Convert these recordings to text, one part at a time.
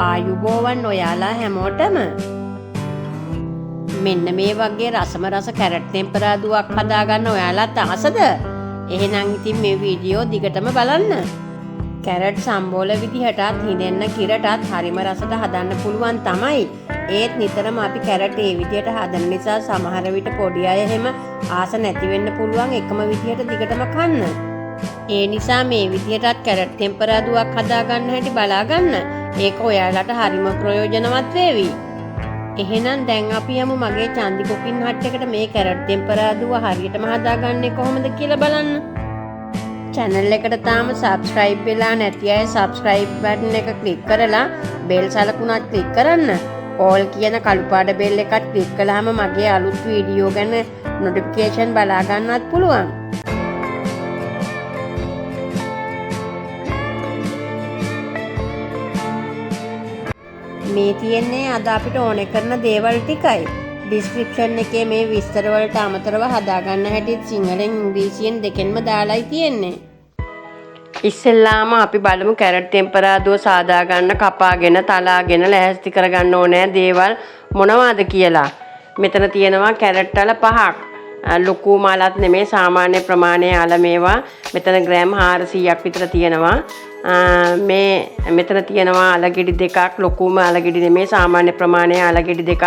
ආයුබෝවන් ඔයාලා හැමෝටම. මෙන්න මේ වගේ රසම රස කැරට් ටෙම්පරාදුවක් හදාගන්න ඔයාලත් ආසද? එහෙනම් ඉතින් මේ වීඩියෝ දිගටම බලන්න. කැරට් සම්බෝල විදිහටත් හිඳෙන්න කිරටත් හරිම රසට හදන්න පුළුවන් තමයි. ඒත් නිතරම අපි කැරට් ඒ විදිහට හදන නිසා සමහර විට පොඩි අය එහෙම ආස නැති වෙන්න පුළුවන් එකම විදිහට දිගටම කන්න. ඒ නිසා මේ විදිහටත් කැරට් ටෙම්පරාදුවක් හදාගන්න හැටි බලාගන්න. ඒක ඔයාලට හරිම ප්‍රයෝජනවත් වේවි. එහෙනම් දැන් අපි යමු මගේ චන්දි කුකින් හට් එකට මේ කැරට් ටෙම්පරාදුව හරියටම හදාගන්නේ කොහොමද කියලා බලන්න. channel එකට තාම subscribe වෙලා නැති අය subscribe button එක click කරලා bell සලකුණත් click කරන්න. all කියන කළු පාට bell එකත් click කළාම මගේ අලුත් වීඩියෝ ගැන notification බලා ගන්නවත් පුළුවන්. මේ තියෙන්නේ අද අපිට ඕනේ කරන දේවල් ටිකයි. ඩිස්ක්‍රිප්ෂන් එකේ මේ විස්තර වලට අමතරව හදාගන්න හැටිත් සිංහලෙන් ඉංග්‍රීසියෙන් දෙකෙන්ම දාලායි තියෙන්නේ. ඉස්සෙල්ලාම අපි බලමු කැරට් ටෙම්පරාදුව සාදා ගන්න කපාගෙන තලාගෙන ලෑස්ති කරගන්න ඕනේ දේවල් මොනවද කියලා. මෙතන තියෙනවා කැරට් වල 5ක්. ලොකු මාලත් නෙමේ සාමාන්‍ය ප්‍රමාණයේ අල මේවා. මෙතන ග්‍රෑම් 400ක් විතර තියෙනවා. මෙතන තියෙනවා අලගෙඩි දෙකක්. ලොකුම අලගෙඩි නෙමේ සාමාන්‍ය ප්‍රමාණයේ අලගෙඩි දෙකක්.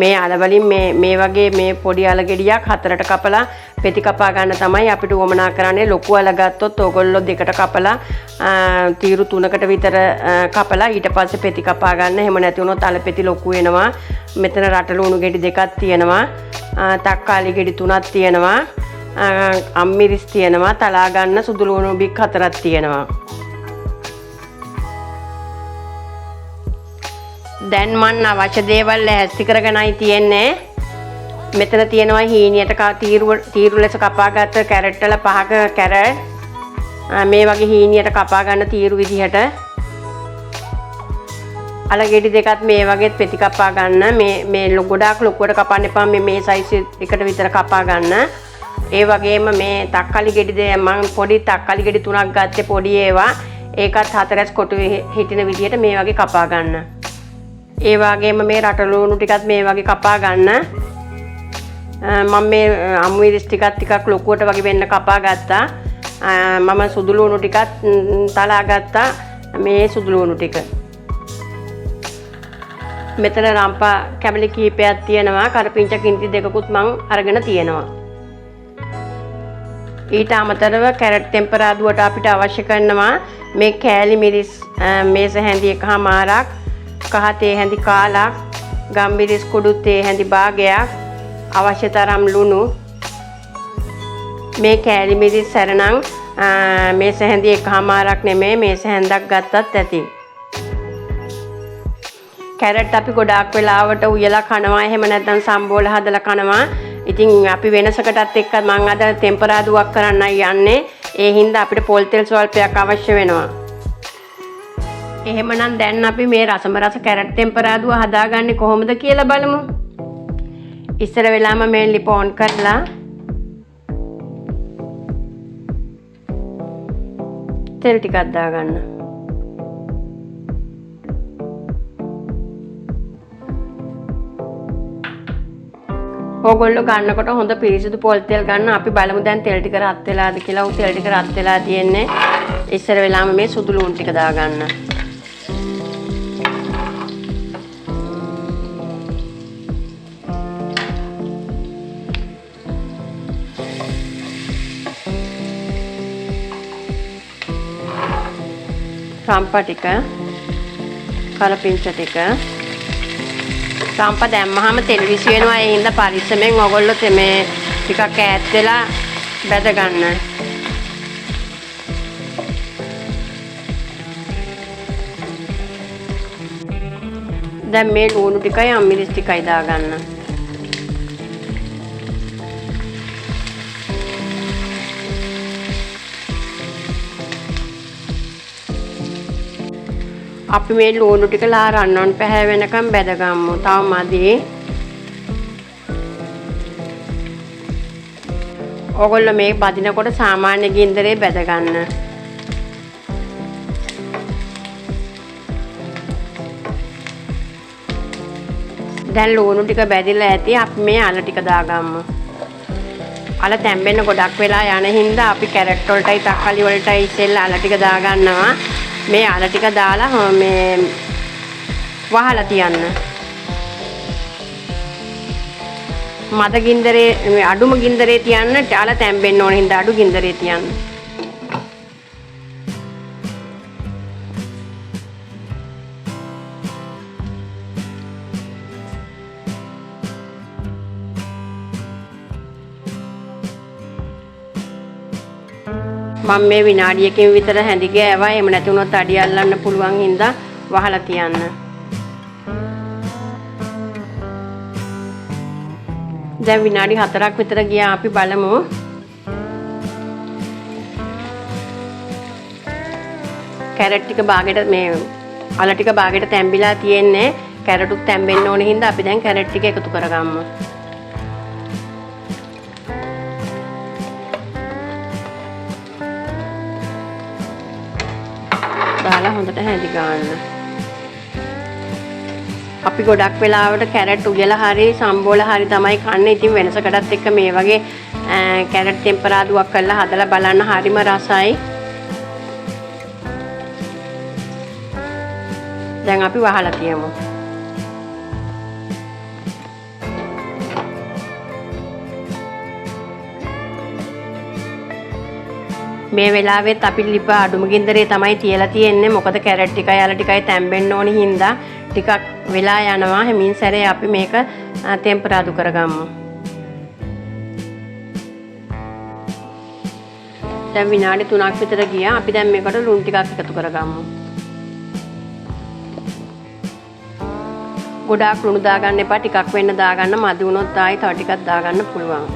මේ අල වලින් මේ වගේ මේ පොඩි අලගෙඩියක් 4ට කපලා පෙති කපා ගන්න තමයි අපිට උවමනා කරන්නේ. ලොකු අල ගත්තොත් ඕගොල්ලෝ 2ට කපලා තීරු 3කට විතර කපලා ඊට පස්සේ පෙති කපා ගන්න. එහෙම නැති වුණොත් අල පෙති ලොකු වෙනවා. මෙතන රටලුණු ගෙඩි දෙකක් තියෙනවා. තක්කාලි ගෙඩි 3ක් තියෙනවා. අම්මිරිස් තියෙනවා. තලා ගන්න සුදු ලුණු බික් 4ක් තියෙනවා. දැන් මන් අවශ්‍ය දේවල් ලෑස්ති කරගෙනයි තියෙන්නේ. මෙතන තියෙනවා හීනියට තීරු ලෙස කපාගත්ත කැරට් වල 5ක කැරට්. මේ වගේ හීනියට කපා ගන්න තීරු විදිහට. අලගෙඩි දෙකත් මේ වගේ පෙති කපා ගන්න. මේ ගොඩාක් ලොකුවට කපන්න එපා. මේ සයිස් එකට විතර කපා ගන්න. ඒ වගේම මේ තක්කාලි ගෙඩි මම පොඩි තක්කාලි ගෙඩි 3ක් ගත්තේ පොඩි ඒවා. ඒකත් 4 කොටු හිටින විදිහට මේ වගේ කපා ගන්න. ඒ වගේම මේ රටලුණු ටිකත් මේ වගේ කපා ගන්න. මම මේ අමුවිරිස් ටිකක් ලොකුවට වගේ වෙන්න කපා ගත්තා. මම සුදු ලුණු ටිකත් තලා ගත්තා. මේ සුදු ලුණු ටික. මෙතන රම්පා කැබලි කීපයක් තියෙනවා. කරපිංච කින්ති දෙකකුත් මම අරගෙන තියෙනවා. ඊට අමතරව කැරට් ටෙම්පරාදුවට අපිට අවශ්‍ය කරනවා මේ කෑලි මිරිස් මේස හැඳි එකමාරක්, කහ තේ හැඳි කාලක්, ගම්මිරිස් කුඩු තේ හැඳි භාගයක්, අවශ්‍ය තරම් ලුණු. මේ කෑලි මිරිස් සැරනම් මේස හැඳි එකමාරක් නෙමෙයි මේස හැඳක් ගත්තත් ඇති. කැරට් අපි ගොඩාක් වෙලාවට උයලා කනවා. එහෙම නැත්නම් සම්බෝල හදලා කනවා. ඉතින් අපි වෙනසකටත් එක්ක මම අද ටෙම්පරාදුවක් කරන්නයි යන්නේ. ඒ හින්දා අපිට පොල් තෙල් ස්වල්පයක් අවශ්‍ය වෙනවා. එහෙමනම් දැන් අපි මේ රසම රස කැරට් ටෙම්පරාදුව හදාගන්නේ කොහොමද කියලා බලමු. ඉස්සර වෙලාම මේ ලිප ඔන් කරලා තෙල් ටිකක් දාගන්න. ඕගොල්ලෝ ගන්නකොට හොඳ පිරිසිදු පොල් තෙල් ගන්න. අපි බලමු දැන් තෙල් ටික රත් වෙලාද කියලා. උන් තෙල් ටික රත් වෙලා තියෙන්නේ. ඉස්සර වෙලාම මේ සුදු ලුණු ටික දාගන්න. රම්පා ටික, කරපිංච ටික. රම්පා දැම්මහම තෙල් විසි වෙනවා. ඒ හින්දා පරිස්සමෙන් ඔයගොල්ලෝ මේ ටිකක් ඈත් වෙලා බැද ගන්න. දැන් මේ ලුණු ටිකයි අම්මිරිස් ටිකයි දාගන්න. අපි මේ ලුණු ටික ලා රන්නොන් පැහැ වෙනකම් බැදගමු. තව මදි. ඕගොල්ලෝ මේ බදිනකොට සාමාන්‍ය ගින්දරේ බැද ගන්න. දැන් ලුණු ටික බැදිලා ඇති. අපි මේ අල ටික දාගමු. අල තැම්බෙන්න ගොඩක් වෙලා යන හින්දා අපි කැරට් වලටයි තක්කාලි වලටයි ඉස්සෙල්ලා අල ටික දාගන්නවා. මේ අල ටික දාලා මේ වහලා තියන්න. මද ගින්දරේ අඩුම ගින්දරේ තියන්න. අල තැම්බෙන්න ඕන හින්දා අඩු ගින්දරේ තියන්න. මම මේ විනාඩියකින් විතර හැඳි ගෑවා. එහෙම නැති වුණොත් අඩිය අල්ලන්න පුළුවන් හින්දා වහලා තියන්න. දැන් විනාඩි 4ක් විතර ගියා. අපි බලමු. කැරට් ටික බාගෙට මේ අල ටික බාගෙට තැම්බිලා තියෙන්නේ. කැරටුත් තැම්බෙන්න ඕන හින්දා අපි දැන් කැරට් ටික එකතු කරගමු. දාලා හොඳට හැඳි ගන්න. අපි ගොඩක් වෙලාවට කැරට් උගලා හරි සම්බෝල හරි තමයි කන්නේ. ඉතින් වෙනසකටත් එක්ක මේ වගේ කැරට් ටෙම්පරාදුවක් කරලා හදලා බලන්න හරිම රසයි. දැන් අපි වහලා තියමු. මේ වෙලාවෙත් අපි ලිප අඩුම ගින්දරේ තමයි තියලා තියෙන්නේ. මොකද කැරට් ටිකයි අල ටිකයි තැම්බෙන්න ඕනි හින්දා ටිකක් වෙලා යනවා. හැමින් සැරේ අපි මේක ටෙම්පරාදු කරගමු. දැන් විනාඩි 3ක් විතර ගියා. අපි දැන් මේකට ලුණු ටිකක් එකතු කරගමු. ගොඩාක් ලුණු දාගන්න එපා. ටිකක් වෙන්න දාගන්න. මදි වුණොත් ආයි තව ටිකක් දාගන්න පුළුවන්.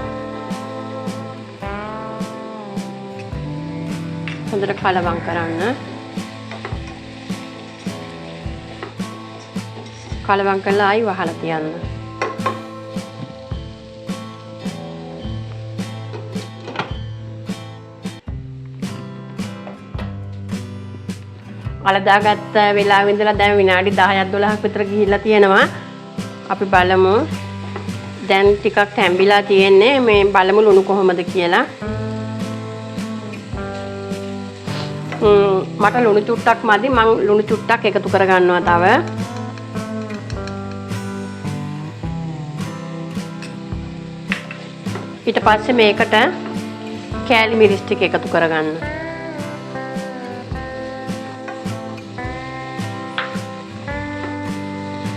හොඳට කලවම් කරන්න. කලවම් කරලා ආයි වහලා තියන්න. අල දාගත්ත වෙලාවෙ ඉඳලා දැන් විනාඩි 10ක් 12ක් විතර ගිහිල්ලා තියෙනවා. අපි බලමු. දැන් ටිකක් තැම්බිලා තියෙන්නේ. මේ බලමු ලුණු කොහොමද කියලා. මට ලුණු චුට්ටක් මදි. මම ලුණු චුට්ටක් එකතු කරගන්නවා තව. ඊට පස්සේ මේකට කෑලි මිරිස් ටික එකතු කරගන්න.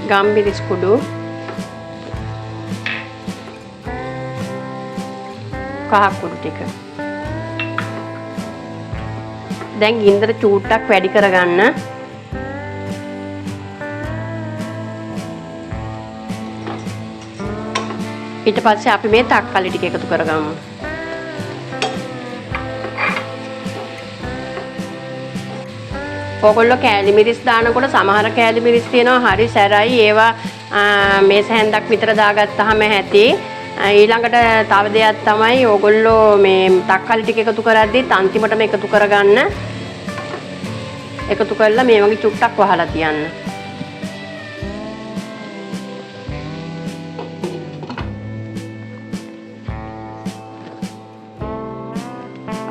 ගම්මිරිස් කුඩු, කහ කුඩු ටික. දැන් ගින්දර චූට්ටක් වැඩි කරගන්න. ඊට පස්සේ අපි මේ තක්කාලි ටික එකතු කරගමු. ඔයගොල්ලෝ කෑලි මිරිස් දානකොට සමහර කෑලි මිරිස් තියෙනවා හරි සැරයි. ඒවා මේ සැහැන්දක් විතර දාගත්තාම ඇති. ඊළඟට තව දෙයක් තමයි ඔයගොල්ලෝ මේ තක්කාලි ටික එකතු කරද්දිත් අන්තිමටම එකතු කරගන්න. එකතු කරලා මේ වගේ චුට්ටක් වහලා තියන්න.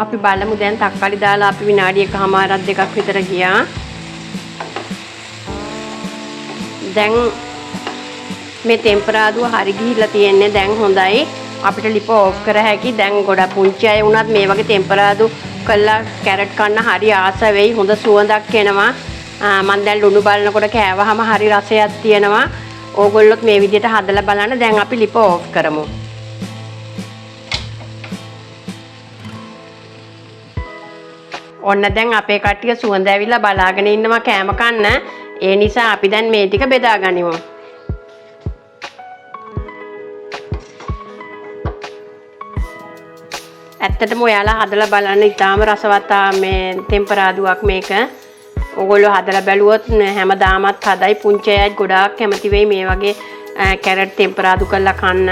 අපි බලමු දැන් තක්කාලි දාලා අපි විනාඩි 1කමාරක් 2ක් විතර ගියා. දැන් මේ ටෙම්පරාදුව හරි ගිහිල්ලා තියෙන්නේ. දැන් හොඳයි. අපිට ලිප ඕෆ් කර හැකි. දැන් ගොඩක් පුංචි අය වුණත් මේ වගේ ටෙම්පරාදු කළා කැරට් කන්න හරි ආස වෙයි. හොඳ සුවඳක් එනවා. මම දැන් ලුණු බලනකොට කෑවහම හරි රසයක් තියෙනවා. ඕගොල්ලොත් මේ විදිහට හදලා බලන්න. දැන් අපි ලිප ඕෆ් කරමු. ඔන්න දැන් අපේ කට්ටිය සුවඳ ඇවිල්ලා බලාගෙන ඉන්නවා කෑම කන්න. ඒ නිසා අපි දැන් මේ ටික බෙදා ගනිමු. ඇත්තටම ඔයාලා හදලා බලන්න. ඉතාලම රසවත් මේ ටෙම්පරාදුවක් මේක. ඕගොල්ලෝ හදලා බැලුවොත් හැමදාමත් හදයි. පුංචි අයත් ගොඩාක් කැමති වෙයි මේ වගේ කැරට් ටෙම්පරාදු කරලා කන්න.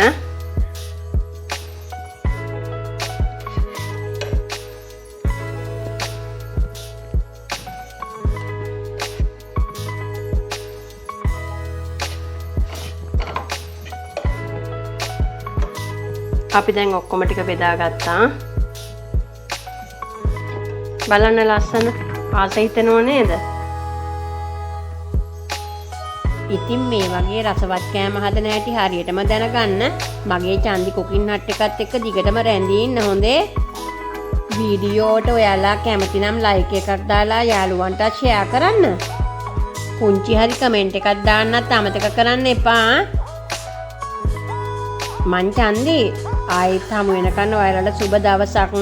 අපි දැන් ඔක්කොම ටික බෙදාගත්තා. බලන්න ලස්සන ආස හිතෙනව නේද? ඉතින් මේ වගේ රසවත් කෑම හදන හැටි හරියටම දැනගන්න මගේ චන්දි කුකින් හට් එකත් එක්ක දිගටම රැඳී ඉන්න හොඳේ. වීඩියෝට ඔයාලා කැමති නම් ලයික් එකක් දාලා යාළුවන්ටත් ෂෙයා කරන්න. පුංචි හරි කමෙන්ට් එකක් දාන්නත් අමතක කරන්න එපා. මං චන්දි ආයෙත් හමු වෙනකන් ඔයාලට සුබ දවසක්.